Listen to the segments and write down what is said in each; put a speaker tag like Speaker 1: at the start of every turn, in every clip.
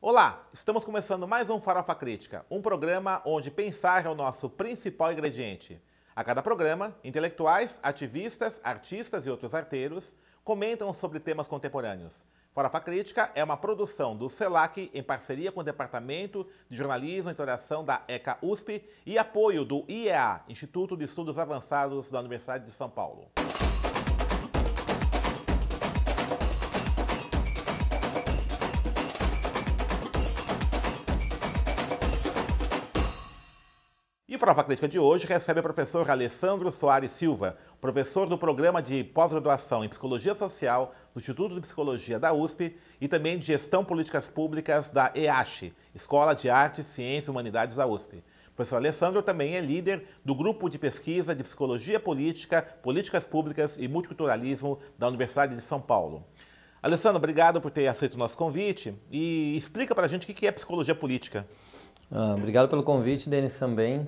Speaker 1: Olá, estamos começando mais um Farofa Crítica, um programa onde pensar é o nosso principal ingrediente. A cada programa, intelectuais, ativistas, artistas e outros arteiros comentam sobre temas contemporâneos. Farofa Crítica é uma produção do CELAC em parceria com o Departamento de Jornalismo e Interação da ECA USP e apoio do IEA, Instituto de Estudos Avançados da Universidade de São Paulo. E o Farofa Crítica de hoje recebe o professor Alessandro Soares Silva, professor do Programa de Pós-Graduação em Psicologia Social do Instituto de Psicologia da USP e também de Gestão Políticas Públicas da EASH, Escola de Artes, Ciências e Humanidades da USP. O professor Alessandro também é líder do Grupo de Pesquisa de Psicologia Política, Políticas Públicas e Multiculturalismo da Universidade de São Paulo. Alessandro, obrigado por ter aceito o nosso convite e explica para a gente o que é psicologia política.
Speaker 2: Obrigado pelo convite, Denis, também.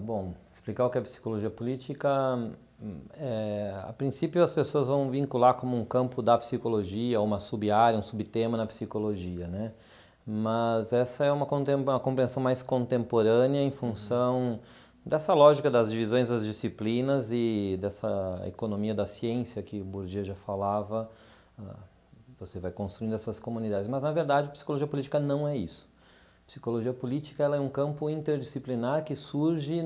Speaker 2: Bom, explicar o que é psicologia política, a princípio as pessoas vão vincular como um campo da psicologia, uma sub-área, um subtema na psicologia, né? Mas essa é uma compreensão mais contemporânea em função dessa lógica das divisões das disciplinas e dessa economia da ciência que Bourdieu já falava. Você vai construindo essas comunidades, mas na verdade psicologia política não é isso. Psicologia política ela é um campo interdisciplinar que surge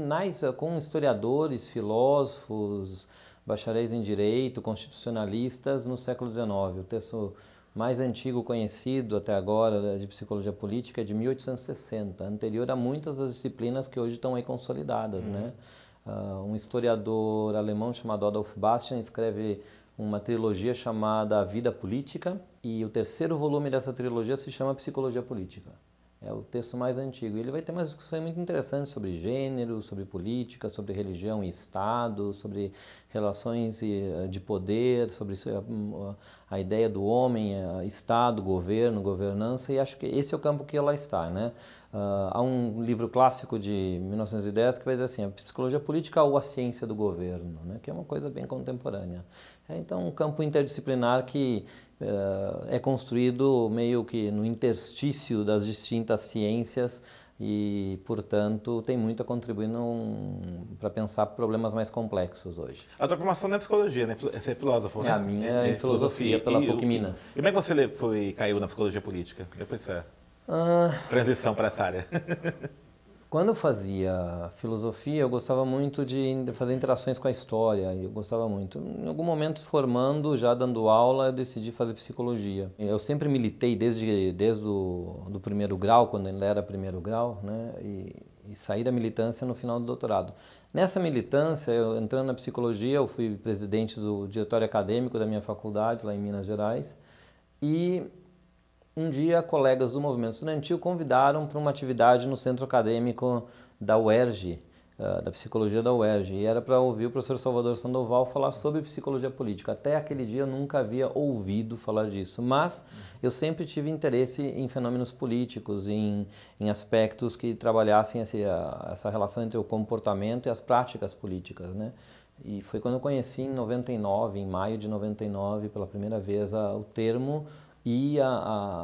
Speaker 2: com historiadores, filósofos, bacharéis em direito, constitucionalistas no século XIX. O texto mais antigo conhecido até agora de psicologia política é de 1860, anterior a muitas das disciplinas que hoje estão aí consolidadas, né? Um historiador alemão chamado Adolf Bastian escreve uma trilogia chamada A Vida Política e o terceiro volume dessa trilogia se chama Psicologia Política. É o texto mais antigo. Ele vai ter umas discussões muito interessantes sobre gênero, sobre política, sobre religião e Estado, sobre relações de poder, sobre a ideia do homem, Estado, governo, governança, e acho que esse é o campo que ela está, né? Há um livro clássico de 1910 que vai dizer assim, a psicologia política ou a ciência do governo, né? Que é uma coisa bem contemporânea. Então, um campo interdisciplinar que é construído meio que no interstício das distintas ciências e, portanto, tem muito a contribuir para pensar problemas mais complexos hoje.
Speaker 1: A tua formação não é psicologia, né? Você é filósofo, né?
Speaker 2: A minha é em filosofia pela PUC Minas.
Speaker 1: E como é que você caiu na psicologia política? Depois essa transição para essa área.
Speaker 2: Quando eu fazia filosofia, eu gostava muito de fazer interações com a história, eu gostava muito. Em algum momento, formando, já dando aula, eu decidi fazer psicologia. Eu sempre militei desde o primeiro grau, quando ainda era primeiro grau, né? E saí da militância no final do doutorado. Nessa militância, eu entrando na psicologia, eu fui presidente do diretório acadêmico da minha faculdade, lá em Minas Gerais, e um dia, colegas do movimento estudantil convidaram para uma atividade no centro acadêmico da UERJ, da psicologia da UERJ, e era para ouvir o professor Salvador Sandoval falar sobre psicologia política. Até aquele dia eu nunca havia ouvido falar disso, mas eu sempre tive interesse em fenômenos políticos, em aspectos que trabalhassem essa relação entre o comportamento e as práticas políticas, né? E foi quando eu conheci em 99, em maio de 99, pela primeira vez o termo e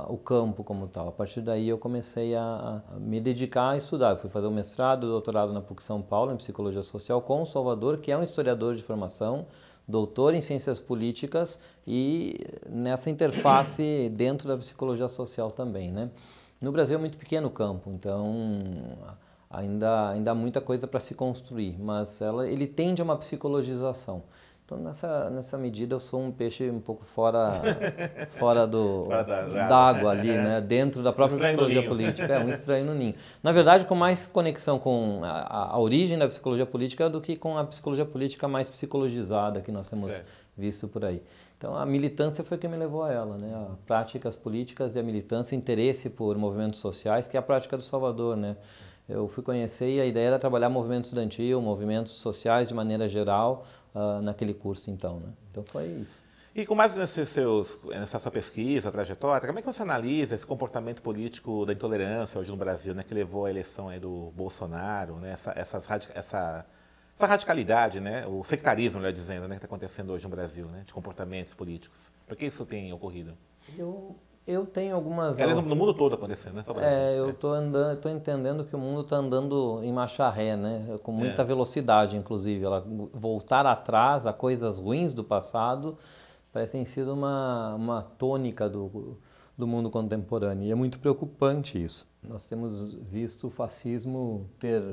Speaker 2: o campo como tal. A partir daí eu comecei a me dedicar a estudar. Eu fui fazer o mestrado e o doutorado na PUC São Paulo, em Psicologia Social, com o Salvador, que é um historiador de formação, doutor em Ciências Políticas e nessa interface dentro da Psicologia Social também, né? No Brasil é muito pequeno o campo, então ainda há muita coisa para se construir, mas ele tende a uma psicologização. Então, nessa medida, eu sou um peixe um pouco fora d'água ali, né? Dentro da própria psicologia política. É um estranho no ninho. Na verdade, com mais conexão com a origem da psicologia política do que com a psicologia política mais psicologizada que nós temos visto por aí. Então, a militância foi o que me levou a ela, né? A práticas políticas e a militância, interesse por movimentos sociais, que é a prática do Salvador, né? Eu fui conhecer e a ideia era trabalhar movimento estudantil, movimentos sociais de maneira geral, naquele curso então, né? Então foi isso.
Speaker 1: E com base nessa sua pesquisa, trajetória, como é que você analisa esse comportamento político da intolerância hoje no Brasil, né, que levou à eleição aí do Bolsonaro, né, essa radicalidade, né, o sectarismo, melhor dizendo, né, que está acontecendo hoje no Brasil, né, de comportamentos políticos? Por que isso tem ocorrido?
Speaker 2: Eu tenho algumas...
Speaker 1: Aliás, no mundo todo acontecendo, né? Só Brasil.
Speaker 2: eu estou entendendo que o mundo está andando em marcha ré, né? Com muita velocidade, inclusive. Voltar atrás a coisas ruins do passado parece ter sido uma tônica do mundo contemporâneo. E é muito preocupante isso. Nós temos visto o fascismo ter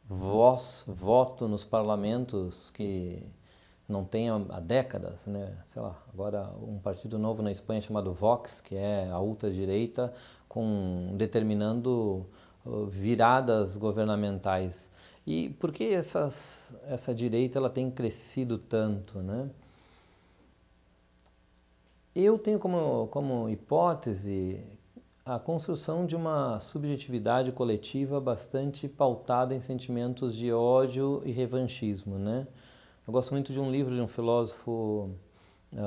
Speaker 2: voto nos parlamentos que não tem há décadas, né? Sei lá, agora um partido novo na Espanha chamado Vox, que é a ultradireita, determinando viradas governamentais. E por que essa direita ela tem crescido tanto, né? Eu tenho como hipótese a construção de uma subjetividade coletiva bastante pautada em sentimentos de ódio e revanchismo, né? Eu gosto muito de um livro de um filósofo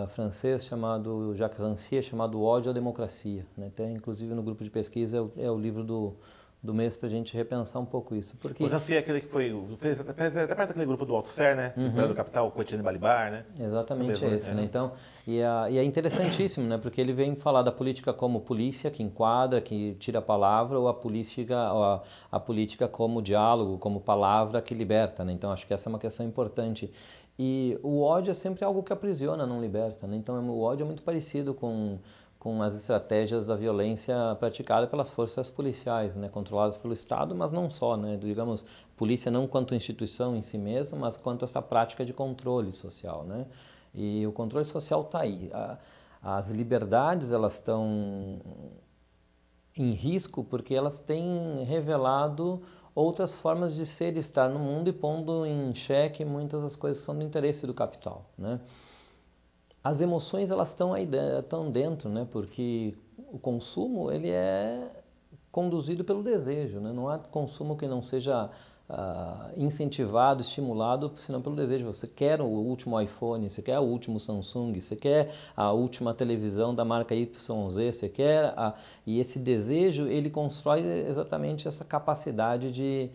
Speaker 2: francês chamado Jacques Rancière, chamado O Ódio à Democracia, né? Até, inclusive, no grupo de pesquisa é o livro do mês para a gente repensar um pouco isso. Porque...
Speaker 1: O Rancière é aquele que fez até perto daquele grupo do Althusser, né? Do Capital, com o Etienne Balibar, né?
Speaker 2: Exatamente esse, né? Então, e é interessantíssimo, né? Porque ele vem falar da política como polícia, que enquadra, que tira a palavra, ou a política como diálogo, como palavra que liberta, né? Então, acho que essa é uma questão importante. E o ódio é sempre algo que aprisiona, não liberta, né? Então, o ódio é muito parecido com as estratégias da violência praticada pelas forças policiais, né, controladas pelo Estado, mas não só, né, digamos, polícia não quanto instituição em si mesma, mas quanto essa prática de controle social, né, e o controle social está aí. As liberdades, elas estão em risco porque elas têm revelado outras formas de ser e estar no mundo e pondo em xeque muitas das coisas que são do interesse do capital, né. As emoções, elas estão dentro, né? Porque o consumo, ele é conduzido pelo desejo, né? Não há consumo que não seja incentivado, estimulado, senão pelo desejo. Você quer o último iPhone, você quer o último Samsung, você quer a última televisão da marca YZ, você quer... E esse desejo, ele constrói exatamente essa capacidade de...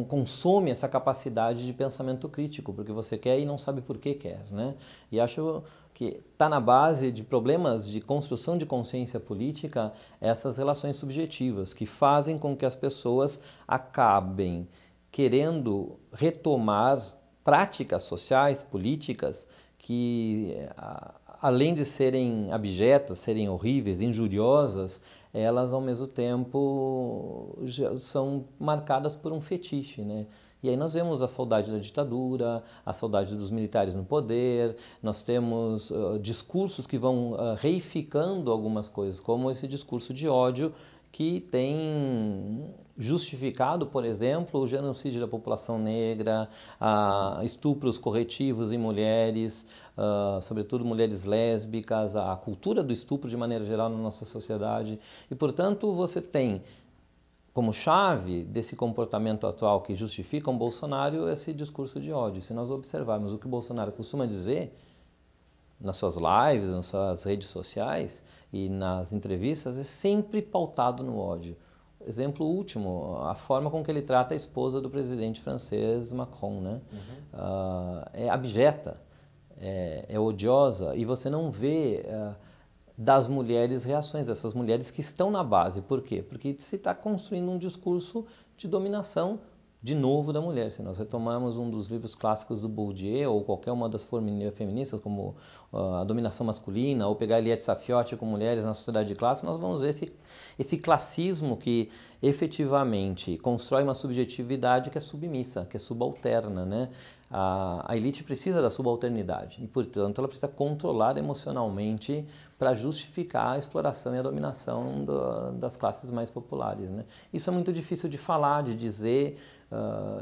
Speaker 2: consome essa capacidade de pensamento crítico, porque você quer e não sabe por que quer, né? E acho que está na base de problemas de construção de consciência política essas relações subjetivas que fazem com que as pessoas acabem querendo retomar práticas sociais, políticas, que além de serem abjetas, serem horríveis, injuriosas, elas ao mesmo tempo são marcadas por um fetiche, né? E aí nós vemos a saudade da ditadura, a saudade dos militares no poder, nós temos discursos que vão reificando algumas coisas, como esse discurso de ódio que tem justificado, por exemplo, o genocídio da população negra, estupros corretivos em mulheres, sobretudo mulheres lésbicas, a cultura do estupro de maneira geral na nossa sociedade. E, portanto, você tem como chave desse comportamento atual que justifica o Bolsonaro esse discurso de ódio. Se nós observarmos o que o Bolsonaro costuma dizer nas suas lives, nas suas redes sociais e nas entrevistas, é sempre pautado no ódio. Exemplo último, a forma com que ele trata a esposa do presidente francês Macron, né? É abjeta, é odiosa, e você não vê das mulheres reações, dessas mulheres que estão na base. Por quê? Porque se está construindo um discurso de dominação, de novo, da mulher. Se nós retomarmos um dos livros clássicos do Bourdieu, ou qualquer uma das feministas, como A Dominação Masculina, ou pegar Eliette Safioti com Mulheres na Sociedade de Classe, nós vamos ver esse classismo que efetivamente constrói uma subjetividade que é submissa, que é subalterna, né? A elite precisa da subalternidade e, portanto, ela precisa controlar emocionalmente para justificar a exploração e a dominação das classes mais populares, né? Isso é muito difícil de falar, de dizer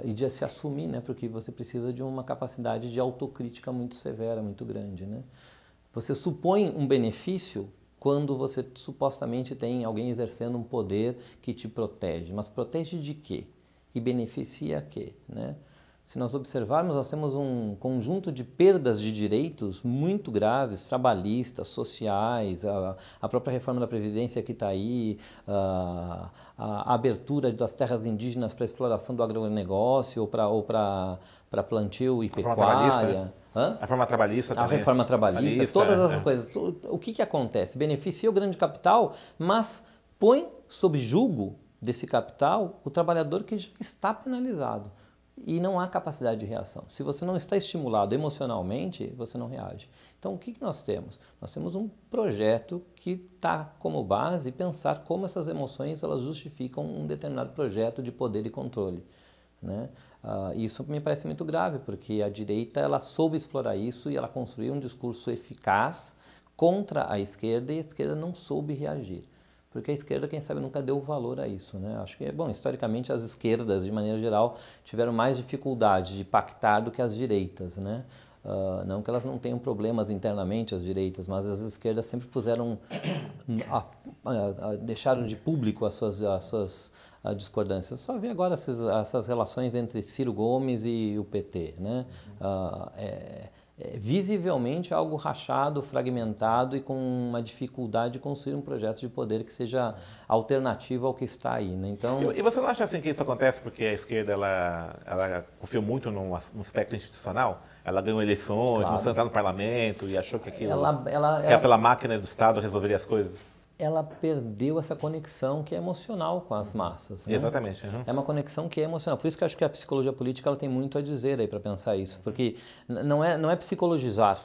Speaker 2: e de se assumir, né? Porque você precisa de uma capacidade de autocrítica muito severa, muito grande, né? Você supõe um benefício quando você supostamente tem alguém exercendo um poder que te protege, mas protege de quê? E beneficia a quê, né? Se nós observarmos, nós temos um conjunto de perdas de direitos muito graves, trabalhistas, sociais, a própria reforma da Previdência que está aí, a abertura das terras indígenas para a exploração do agronegócio ou para plantio e pecuária.
Speaker 1: A reforma trabalhista também.
Speaker 2: A reforma trabalhista, todas essas coisas. O que acontece? Beneficia o grande capital, mas põe sob julgo desse capital o trabalhador que já está penalizado. E não há capacidade de reação. Se você não está estimulado emocionalmente, você não reage. Então, o que nós temos? Nós temos um projeto que está como base pensar como essas emoções elas justificam um determinado projeto de poder e controle, né? Isso me parece muito grave, porque a direita ela soube explorar isso e ela construiu um discurso eficaz contra a esquerda e a esquerda não soube reagir. Porque a esquerda, quem sabe, nunca deu valor a isso, né? Acho que, bom, historicamente as esquerdas, de maneira geral, tiveram mais dificuldade de pactar do que as direitas, né? Não que elas não tenham problemas internamente, as direitas, mas as esquerdas sempre puseram, deixaram de público as suas discordâncias. Só vê agora essas relações entre Ciro Gomes e o PT, né? Visivelmente algo rachado, fragmentado e com uma dificuldade de construir um projeto de poder que seja alternativo ao que está aí, né? Então...
Speaker 1: E você não acha assim que isso acontece porque a esquerda ela confiou muito no aspecto institucional? Ela ganhou eleições,
Speaker 2: Claro.
Speaker 1: começou a entrar no parlamento e achou que aquilo
Speaker 2: ela
Speaker 1: pela máquina do Estado resolveria as coisas?
Speaker 2: Ela perdeu essa conexão que é emocional com as massas, né?
Speaker 1: Exatamente. Uhum.
Speaker 2: É uma conexão que é emocional. Por isso que eu acho que a psicologia política ela tem muito a dizer aí para pensar isso, porque não é psicologizar.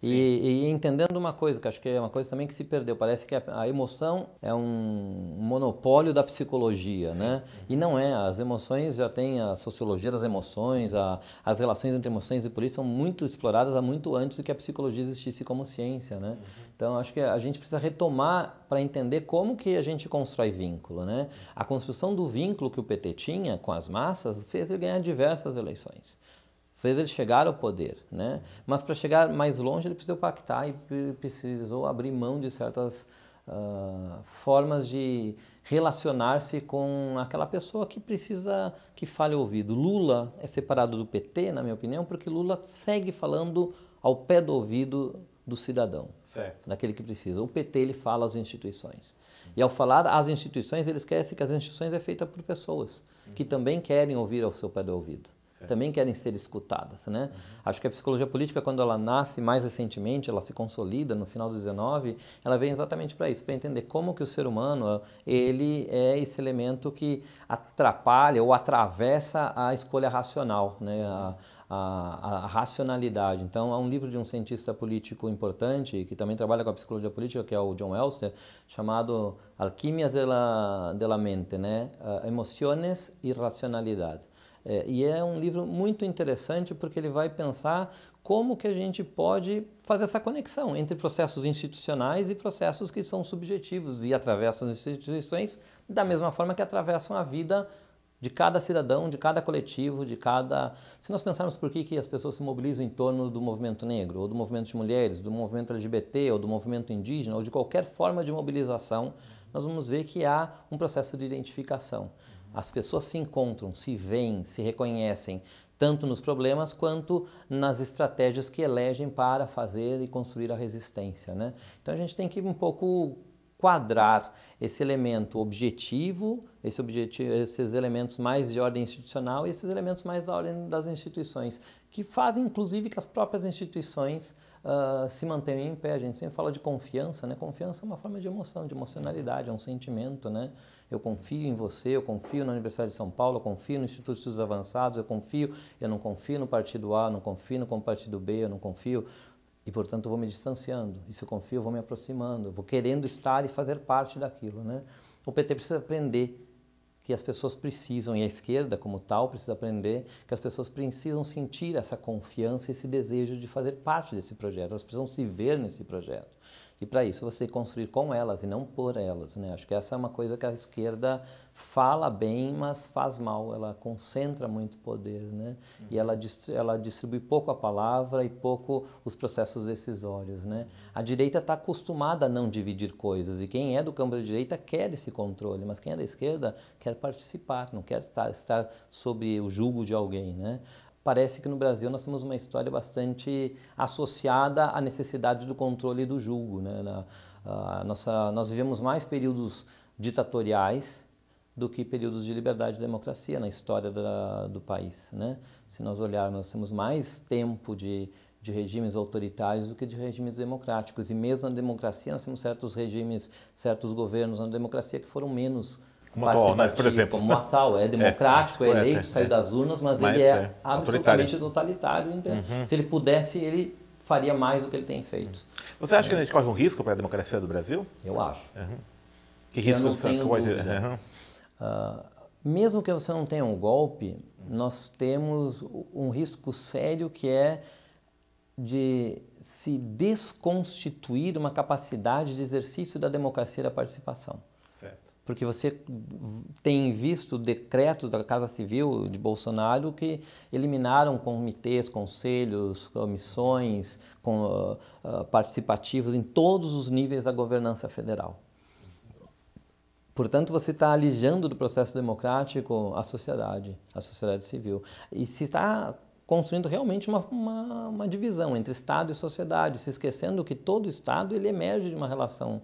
Speaker 2: E entendendo uma coisa, que acho que é uma coisa também que se perdeu, parece que a emoção é um monopólio da psicologia, né? E não é, as emoções já tem a sociologia das emoções, as relações entre emoções e política são muito exploradas há muito antes do que a psicologia existisse como ciência, né? Então acho que a gente precisa retomar para entender como que a gente constrói vínculo, né? A construção do vínculo que o PT tinha com as massas fez ele ganhar diversas eleições. Fez ele chegar ao poder, né? Mas para chegar mais longe ele precisou pactar e precisou abrir mão de certas formas de relacionar-se com aquela pessoa que precisa que fale o ouvido. Lula é separado do PT, na minha opinião, porque Lula segue falando ao pé do ouvido do cidadão,
Speaker 1: certo,
Speaker 2: daquele que precisa. O PT ele fala às instituições. E ao falar às instituições, ele esquece que as instituições é feita por pessoas que também querem ouvir ao seu pé do ouvido. Também querem ser escutadas, né? Acho que a psicologia política, quando ela nasce mais recentemente, ela se consolida no final do 19, ela vem exatamente para isso, para entender como que o ser humano, ele é esse elemento que atrapalha ou atravessa a escolha racional, né? A racionalidade. Então, há um livro de um cientista político importante, que também trabalha com a psicologia política, que é o John Elster, chamado Alquimia della Mente, né? Emociones e Racionalidade. E é um livro muito interessante porque ele vai pensar como que a gente pode fazer essa conexão entre processos institucionais e processos que são subjetivos e atravessam as instituições da mesma forma que atravessam a vida de cada cidadão, de cada coletivo, de cada... Se nós pensarmos por que as pessoas se mobilizam em torno do movimento negro, ou do movimento de mulheres, do movimento LGBT, ou do movimento indígena, ou de qualquer forma de mobilização, nós vamos ver que há um processo de identificação. As pessoas se encontram, se veem, se reconhecem, tanto nos problemas quanto nas estratégias que elegem para fazer e construir a resistência, né? Então a gente tem que um pouco quadrar esse elemento objetivo, esses elementos mais de ordem institucional e esses elementos mais da ordem das instituições, que fazem inclusive que as próprias instituições se mantenham em pé. A gente sempre fala de confiança, né? Confiança é uma forma de emoção, de emocionalidade, é um sentimento, né? Eu confio em você, eu confio na Universidade de São Paulo, eu confio no Instituto de Estudos Avançados, eu não confio no Partido A, eu não confio no Partido B, eu não confio, e portanto eu vou me distanciando. E se eu confio, eu vou me aproximando, eu vou querendo estar e fazer parte daquilo, né? O PT precisa aprender que as pessoas precisam, e a esquerda como tal precisa aprender que as pessoas precisam sentir essa confiança, esse desejo de fazer parte desse projeto, elas precisam se ver nesse projeto. E para isso você construir com elas e não por elas, né? Acho que essa é uma coisa que a esquerda fala bem, mas faz mal. Ela concentra muito poder, né? E ela distribui pouco a palavra e pouco os processos decisórios, né? A direita está acostumada a não dividir coisas e quem é do campo da direita quer esse controle, mas quem é da esquerda quer participar, não quer estar sob o jugo de alguém, né? parece que no Brasil nós temos uma história bastante associada à necessidade do controle e do julgo, né? Nós vivemos mais períodos ditatoriais do que períodos de liberdade e democracia na história do país, né? Se nós olharmos, nós temos mais tempo de regimes autoritários do que de regimes democráticos. E mesmo na democracia nós temos certos regimes, certos governos na democracia que foram menos
Speaker 1: como atual, né? Por exemplo.
Speaker 2: Como o atual, é democrático, é eleito, saiu das urnas, mas ele é absolutamente totalitário. Então, se ele pudesse, ele faria mais do que ele tem feito.
Speaker 1: Você acha que a gente corre um risco para a democracia do Brasil?
Speaker 2: Eu acho.
Speaker 1: Que risco você pode...
Speaker 2: Mesmo que você não tenha um golpe, nós temos um risco sério que é de se desconstituir uma capacidade de exercício da democracia e da participação.
Speaker 1: Certo.
Speaker 2: Porque você tem visto decretos da Casa Civil de Bolsonaro que eliminaram comitês, conselhos, comissões participativos em todos os níveis da governança federal. Portanto, você está alijando do processo democrático a sociedade civil. E se está construindo realmente uma divisão entre Estado e sociedade, se esquecendo que todo Estado ele emerge de uma relação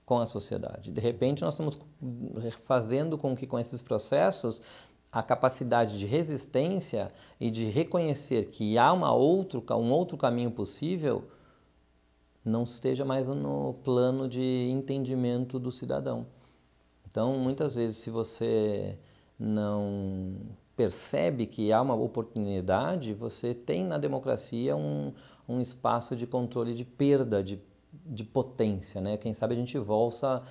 Speaker 2: com a sociedade. De repente, nós estamos fazendo com que, com esses processos, a capacidade de resistência e de reconhecer que há um outro caminho possível não esteja mais no plano de entendimento do cidadão. Então, muitas vezes, se você não percebe que há uma oportunidade, você tem na democracia um espaço de controle de perda de potência, né? Quem sabe a gente volta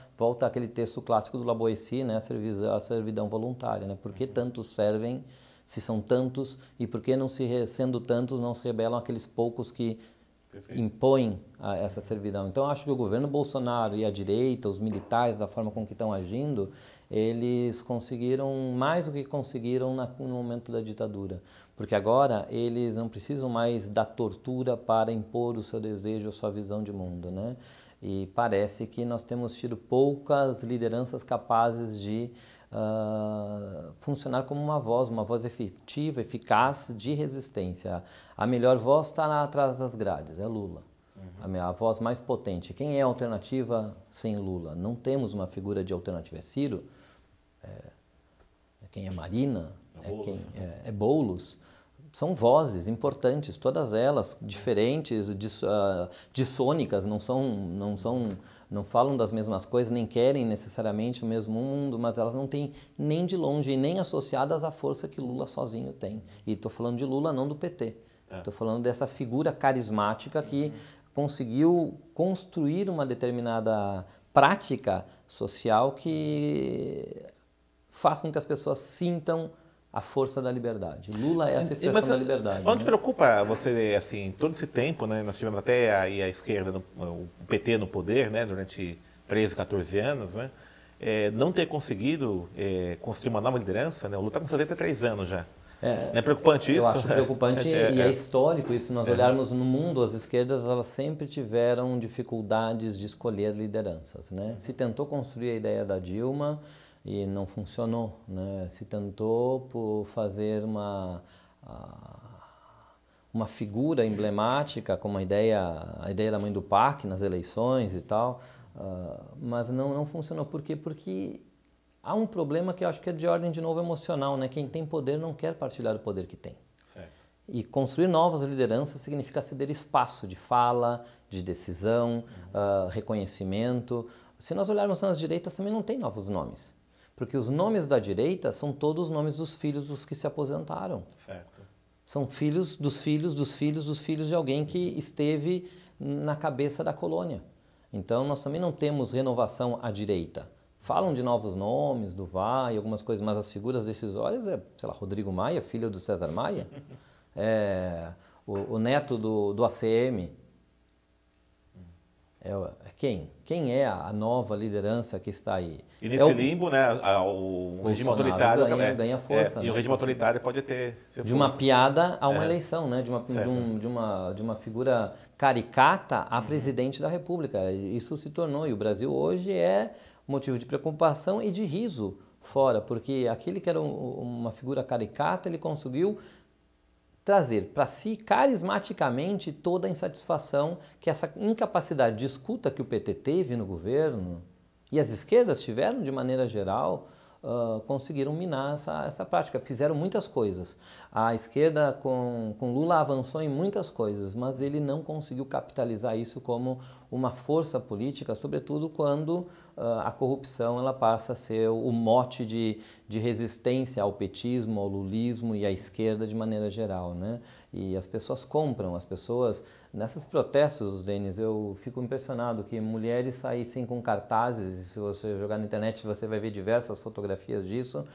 Speaker 2: àquele texto clássico do Laboissy, né? A servidão voluntária, né? Por que tantos servem, se são tantos, e por que sendo tantos, não se rebelam aqueles poucos que impõem essa servidão? Então, acho que o governo Bolsonaro e a direita, os militares, da forma com que estão agindo, eles conseguiram mais do que conseguiram no momento da ditadura. Porque agora eles não precisam mais da tortura para impor o seu desejo, a sua visão de mundo, né? E parece que nós temos tido poucas lideranças capazes de funcionar como uma voz efetiva, eficaz de resistência. A melhor voz está atrás das grades, é Lula. A voz mais potente. Quem é a alternativa sem Lula? Não temos uma figura de alternativa. É Ciro? Quem é Marina? É Boulos? São vozes importantes, todas elas diferentes, dissônicas, não falam das mesmas coisas, nem querem necessariamente o mesmo mundo, mas elas não têm nem de longe e nem associadas à força que Lula sozinho tem. E estou falando de Lula, não do PT. Estou falando dessa figura carismática que conseguiu construir uma determinada prática social que faz com que as pessoas sintam a força da liberdade. Lula é essa expressão da liberdade.
Speaker 1: Onde preocupa você, assim, todo esse tempo, né? Nós tivemos até aí a esquerda, o PT no poder, né? Durante 13, 14 anos, né? Não ter conseguido construir uma nova liderança, né? O Lula está com 73 anos já. Não é preocupante isso?
Speaker 2: Eu acho preocupante e é histórico isso. Se nós olharmos no mundo, as esquerdas elas sempre tiveram dificuldades de escolher lideranças, né? Se tentou construir a ideia da Dilma e não funcionou, né? Se tentou por fazer uma figura emblemática como a ideia da mãe do PAC nas eleições e tal, mas não funcionou. Por quê? Porque há um problema que eu acho que é de ordem, de novo, emocional, né? Quem tem poder não quer partilhar o poder que tem.
Speaker 1: Certo.
Speaker 2: E construir novas lideranças significa ceder espaço de fala, de decisão, reconhecimento. Se nós olharmos nas direitas, também não tem novos nomes. Porque os nomes da direita são todos os nomes dos filhos dos que se aposentaram.
Speaker 1: Certo.
Speaker 2: São filhos dos filhos dos filhos dos filhos de alguém que esteve na cabeça da colônia. Então, nós também não temos renovação à direita. Falam de novos nomes, do VAR e algumas coisas, mas as figuras decisórias sei lá, Rodrigo Maia, filho do César Maia, o neto do ACM. Quem? Quem é a nova liderança que está aí?
Speaker 1: E nesse limbo, né, o regime autoritário
Speaker 2: ganha força.
Speaker 1: E o regime autoritário pode ter força.
Speaker 2: De uma piada a uma eleição, né? De uma figura caricata a presidente da República. Isso se tornou, e o Brasil hoje é motivo de preocupação e de riso fora, porque aquele que era uma figura caricata, ele conseguiu trazer para si carismaticamente toda a insatisfação que essa incapacidade de escuta que o PT teve no governo e as esquerdas tiveram de maneira geral, conseguiram minar essa prática. Fizeram muitas coisas. A esquerda com Lula avançou em muitas coisas, mas ele não conseguiu capitalizar isso como uma força política, sobretudo quando a corrupção ela passa a ser o mote de resistência ao petismo, ao lulismo e à esquerda de maneira geral, né? E as pessoas compram, nesses protestos, Denis, eu fico impressionado que mulheres saíssem com cartazes, se você jogar na internet você vai ver diversas fotografias disso,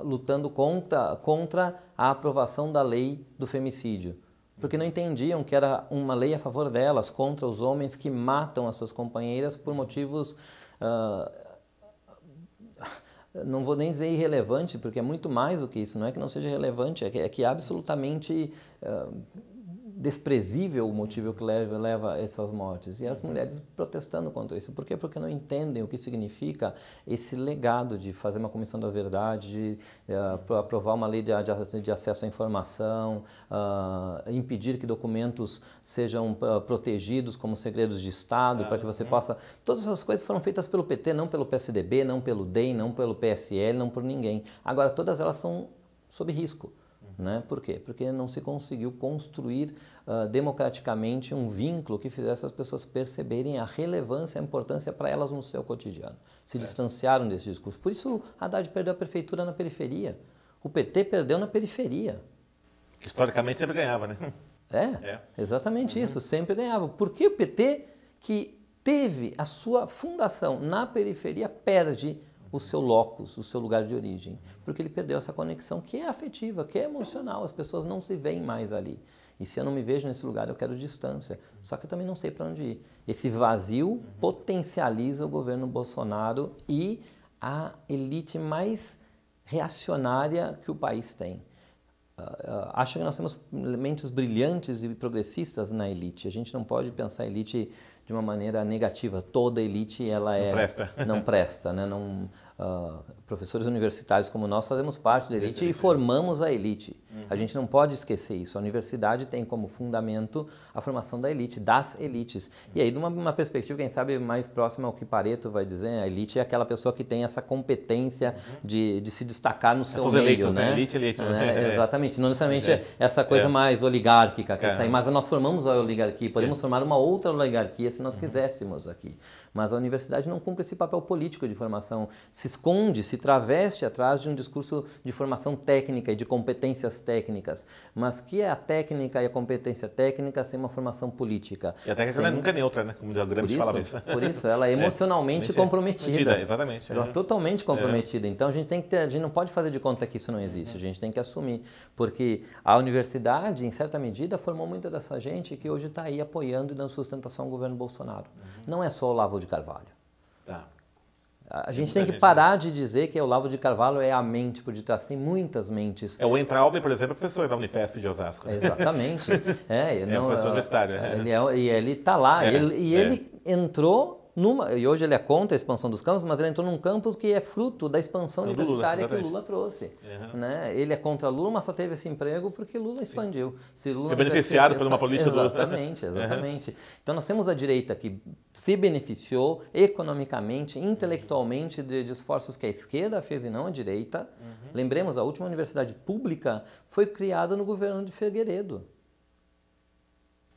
Speaker 2: lutando contra a aprovação da lei do femicídio. Porque não entendiam que era uma lei a favor delas, contra os homens que matam as suas companheiras por motivos, não vou nem dizer irrelevante, porque é muito mais do que isso, não é que não seja relevante, é que é absolutamente desprezível o motivo que leva a essas mortes. E as mulheres protestando contra isso. Por quê? Porque não entendem o que significa esse legado de fazer uma comissão da verdade, de aprovar uma lei de acesso à informação, impedir que documentos sejam protegidos como segredos de Estado, para que você possa... Todas essas coisas foram feitas pelo PT, não pelo PSDB, não pelo DEM, não pelo PSL, não por ninguém. Agora, todas elas são sob risco. Né? Por quê? Porque não se conseguiu construir democraticamente um vínculo que fizesse as pessoas perceberem a relevância e a importância para elas no seu cotidiano. Se distanciaram desse discurso. Por isso, Haddad perdeu a prefeitura na periferia. O PT perdeu na periferia.
Speaker 1: Que historicamente sempre ganhava, né?
Speaker 2: Exatamente isso, sempre ganhava. Porque o PT, que teve a sua fundação na periferia, perde o seu locus, o seu lugar de origem, porque ele perdeu essa conexão que é afetiva, que é emocional, as pessoas não se veem mais ali. E se eu não me vejo nesse lugar, eu quero distância. Só que eu também não sei para onde ir. Esse vazio potencializa o governo Bolsonaro e a elite mais reacionária que o país tem. Acho que nós temos elementos brilhantes e progressistas na elite. A gente não pode pensar a elite de uma maneira negativa. Toda elite ela não presta, né? Professores universitários como nós fazemos parte da elite e formamos a elite. A gente não pode esquecer isso. A universidade tem como fundamento a formação da elite, das elites. E aí, numa perspectiva, quem sabe, mais próxima ao que Pareto vai dizer, a elite é aquela pessoa que tem essa competência de se destacar no seu meio,
Speaker 1: eleitos,
Speaker 2: né?
Speaker 1: Elite.
Speaker 2: Exatamente. Não necessariamente essa coisa mais oligárquica, mas nós formamos a oligarquia. Podemos formar uma outra oligarquia se nós quiséssemos aqui. Mas a universidade não cumpre esse papel político de formação. Se esconde, se traveste atrás de um discurso de formação técnica e de competências técnicas. Mas que é a técnica e a competência técnica sem uma formação política?
Speaker 1: E a técnica nunca é neutra, né? Como o Gramsci fala isso.
Speaker 2: Por isso, ela é emocionalmente comprometida.
Speaker 1: Exatamente.
Speaker 2: Ela é totalmente comprometida. Então a gente não pode fazer de conta que isso não existe. A gente tem que assumir. Porque a universidade, em certa medida, formou muita dessa gente que hoje está aí apoiando e dando sustentação ao governo Bolsonaro. Não é só o Olavo de Carvalho. A gente tem que parar de dizer que o Olavo de Carvalho é a mente por detrás. Tem muitas mentes.
Speaker 1: O Entraub, por exemplo, é professor da Unifesp de Osasco. Né?
Speaker 2: Exatamente.
Speaker 1: Professor universitário.
Speaker 2: Ele está lá. Ele entrou e hoje ele é contra a expansão dos campos, mas ele entrou num campus que é fruto da expansão universitária que o Lula trouxe. Né? Ele é contra Lula, mas só teve esse emprego porque Lula expandiu. Se Lula
Speaker 1: é beneficiado por uma política
Speaker 2: Exatamente. Então nós temos a direita que se beneficiou economicamente, intelectualmente de esforços que a esquerda fez e não a direita. Lembremos, a última universidade pública foi criada no governo de Figueiredo.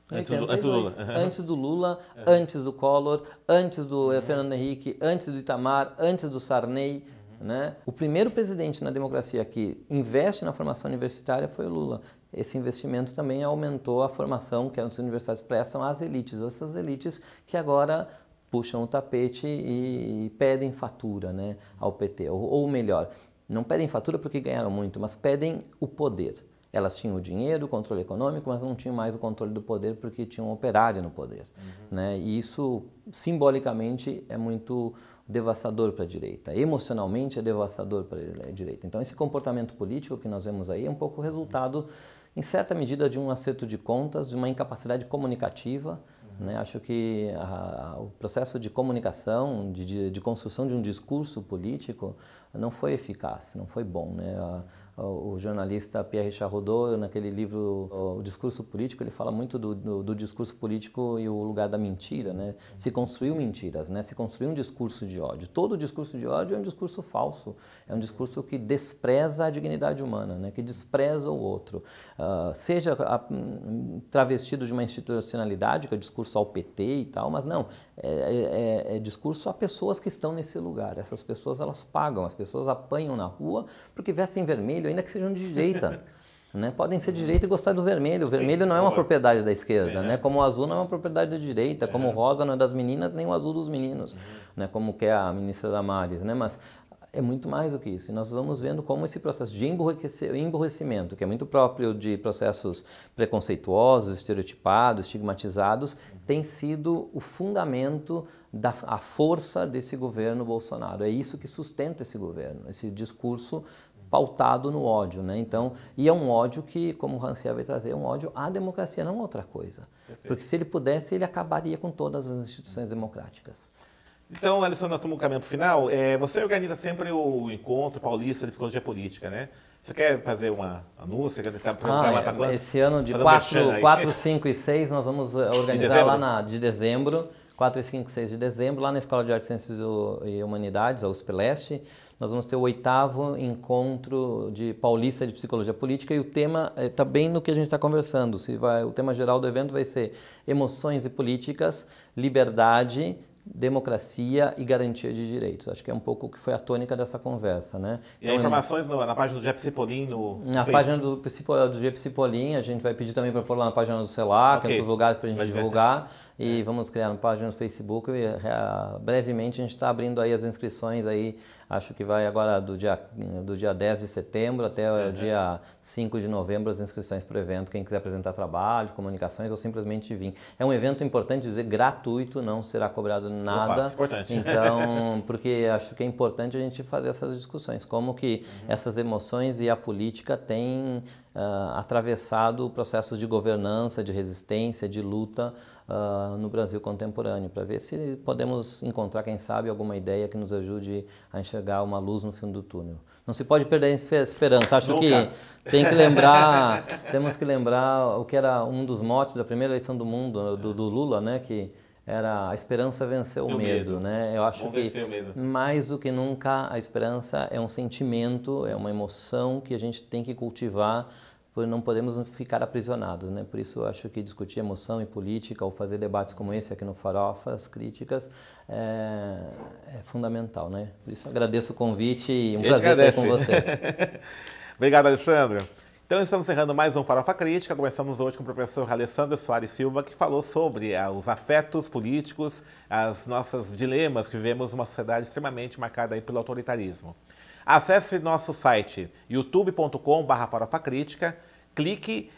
Speaker 2: Antes do Lula, antes do Collor, antes do Fernando Henrique, antes do Itamar, antes do Sarney. Né? O primeiro presidente na democracia que investe na formação universitária foi o Lula. Esse investimento também aumentou a formação que as universidades prestam às elites. Essas elites que agora puxam o tapete e pedem fatura, né, ao PT. Ou melhor, não pedem fatura porque ganharam muito, mas pedem o poder. Elas tinham o dinheiro, o controle econômico, mas não tinham mais o controle do poder porque tinham um operário no poder. Né? E isso, simbolicamente, é muito devastador para a direita. Emocionalmente, é devastador para a direita. Então, esse comportamento político que nós vemos aí é um pouco resultado, em certa medida, de um acerto de contas, de uma incapacidade comunicativa. Né? Acho que o processo de comunicação, de construção de um discurso político, não foi eficaz, não foi bom. Né? o jornalista Pierre Charodot, naquele livro O Discurso Político, ele fala muito do discurso político e o lugar da mentira, né? Se construiu mentiras, né? Se construiu um discurso de ódio. Todo discurso de ódio é um discurso falso, é um discurso que despreza a dignidade humana, né? Que despreza o outro. Seja travestido de uma institucionalidade, que é o discurso ao PT e tal, mas não, é discurso a pessoas que estão nesse lugar. Essas pessoas, elas pagam, as pessoas apanham na rua porque vestem vermelho, ainda que sejam de direita. Né? Podem ser de direita e gostar do vermelho. O vermelho não é uma propriedade da esquerda, né? Como o azul não é uma propriedade da direita, como o rosa não é das meninas, nem o azul dos meninos, né? Como quer a ministra Damares, né? Mas é muito mais do que isso. E nós vamos vendo como esse processo de emburrecimento, que é muito próprio de processos preconceituosos, estereotipados, estigmatizados, tem sido o fundamento a força desse governo Bolsonaro. É isso que sustenta esse governo, esse discurso pautado no ódio, né? Então, e é um ódio que, como o Rancière vai trazer, é um ódio à democracia, não outra coisa. Perfeito. Porque se ele pudesse, ele acabaria com todas as instituições democráticas.
Speaker 1: Então, Alessandro, nós estamos no caminho para o final. Você organiza sempre o Encontro Paulista de Psicologia Política, né? Você quer fazer uma anúncio? Quer tentar
Speaker 2: para quando? Esse ano de 4, 5 e 6 nós vamos organizar lá de dezembro, 4, 5 e 6 de dezembro, lá na Escola de Artes, Ciências e Humanidades, a USP Leste. Nós vamos ter o 8º Encontro Paulista de Psicologia Política e o tema está bem no que a gente está conversando. O tema geral do evento vai ser Emoções e Políticas, Liberdade, Democracia e Garantia de Direitos. Acho que é um pouco o que foi a tônica dessa conversa, né?
Speaker 1: E então, informações na página do Jeff Cipollin
Speaker 2: na página do Jeff Cipollin, a gente vai pedir também para pôr lá na página do CELAC, okay. Outros lugares para a gente divulgar. E vamos criar uma página no Facebook e brevemente a gente está abrindo aí as inscrições aí, acho que vai agora do dia 10 de setembro até o dia 5 de novembro as inscrições para o evento, quem quiser apresentar trabalhos, comunicações ou simplesmente vir. É um evento importante dizer gratuito, não será cobrado nada.
Speaker 1: Opa, importante.
Speaker 2: Então, porque acho que é importante a gente fazer essas discussões, como que essas emoções e a política têm atravessado processos de governança, de resistência, de luta no Brasil contemporâneo, para ver se podemos encontrar, quem sabe, alguma ideia que nos ajude a enxergar uma luz no fim do túnel. Não se pode perder a esperança. Acho que temos que lembrar o que era um dos motes da primeira eleição do mundo, do Lula, né, que era a esperança venceu o medo, né? Eu acho que mais do que nunca a esperança é um sentimento, é uma emoção que a gente tem que cultivar, porque não podemos ficar aprisionados, né? Por isso eu acho que discutir emoção e política ou fazer debates como esse aqui no Farofas Críticas é fundamental, né? Por isso eu agradeço o convite e um prazer estar com vocês.
Speaker 1: Obrigado, Alessandro. Então estamos encerrando mais um Farofa Crítica. Conversamos hoje com o professor Alessandro Soares Silva, que falou sobre os afetos políticos, as nossas dilemas que vivemos numa sociedade extremamente marcada aí pelo autoritarismo. Acesse nosso site youtube.com/farofacrítica, clique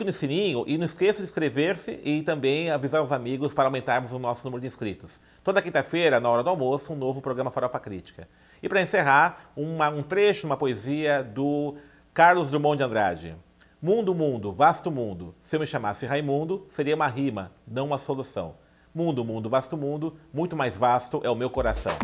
Speaker 1: no sininho e não esqueça de inscrever-se e também avisar os amigos para aumentarmos o nosso número de inscritos. Toda quinta-feira, na hora do almoço, um novo programa Farofa Crítica. E para encerrar, um trecho, uma poesia do Carlos Drummond de Andrade. Mundo, mundo, vasto mundo, se eu me chamasse Raimundo, seria uma rima, não uma solução. Mundo, mundo, vasto mundo, muito mais vasto é o meu coração.